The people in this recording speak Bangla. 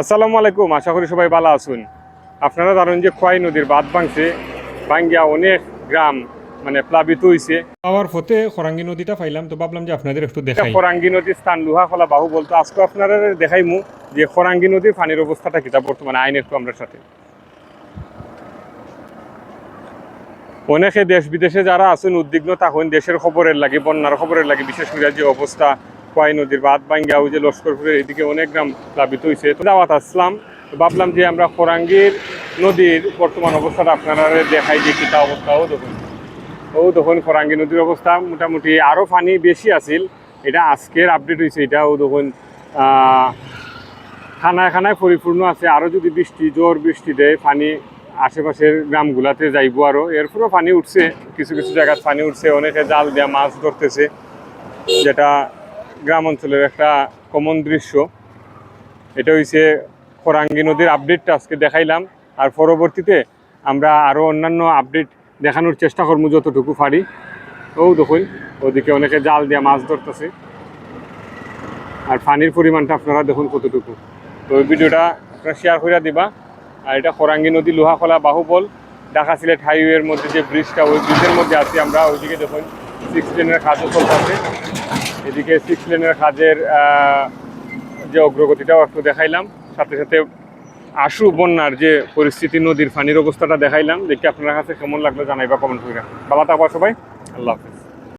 আসসালামু আলাইকুম, আশা করি সবাই ভালো আছেন। আপনারা জানেন যে খোয়াই নদীর বাঁধ ভাঙছে, ভাঙ্গিয়া অনেক গ্রাম মানে প্লাবিত হয়েছে। পাওয়ার পথে খরাঙ্গি নদীটা পাইলাম, তো ভাবলাম যে আপনাদের একটু দেখাই। খরাঙ্গি নদীর স্থান লোহাখলা বাহু বলতো, আজকে আপনারা দেখাইমু যে খরাঙ্গি নদীর পানির অবস্থাটা কিতা বর্তমানে আইন একটু আমরা সাথে। অনেকে দেশ বিদেশে যারা আছেন উদ্বিগ্ন তখন দেশের খবরের লাগে, বন্যার খবরের লাগে, বিশেষ করে যে অবস্থা খোয়াই নদীর বাঁধ ভাঙ্গিয়া ওই যে লস্করপুরের এদিকে অনেক গ্রাম প্লাবিত হয়েছে। তো দাওয়াত আসলাম, ভাবলাম যে আমরা খরাঙ্গির নদীর বর্তমান অবস্থাটা আপনারা দেখাই যে কিতা অবস্থাও দেখুন খরাঙ্গি নদীর অবস্থা মোটামুটি আরও পানি বেশি আছিল। এটা আজকের আপডেট হয়েছে, এটাও দেখুন খানায় খানায় পরিপূর্ণ আছে। আরও যদি জোর বৃষ্টি দেয় পানি আশেপাশের গ্রামগুলাতে যাইব, আরও এরপরও পানি উঠছে, কিছু কিছু জায়গায় পানি উঠছে। অনেকে জাল দেওয়া মাছ ধরতেছে, যেটা গ্রাম অঞ্চলের একটা কমন দৃশ্য। এটা হইছে খরাঙ্গি নদীর আপডেটটা আজকে দেখাইলাম, আর পরবর্তীতে আমরা আরও অন্যান্য আপডেট দেখানোর চেষ্টা করবো যতটুকু পারি। ও দেখুন ওদিকে অনেকে জাল দিয়ে মাছ ধরতেছে, আর পানির পরিমাণটা আপনারা দেখুন কতটুকু। তো ওই ভিডিওটা আপনারা শেয়ার করে দিবা। আর এটা খরাঙ্গি নদী লোহাখলা বাহুবল ঢাকা সিলেট হাইওয়ের মধ্যে যে ব্রিজটা, ওই ব্রিজের মধ্যে আছি আমরা। ওইদিকে দেখুন 6 লেনের কাজও চলতেছে, এদিকে 6 লেনের কাজের যে অগ্রগতিটাও একটু দেখাইলাম, সাথে সাথে আশু বন্যার যে পরিস্থিতি, নদীর পানির অবস্থাটা দেখাইলাম। দেখি আপনার কাছে কেমন লাগলো জানাইবা কমেন্ট করে। ভালো থাকবা সবাই, আল্লাহ হাফেজ।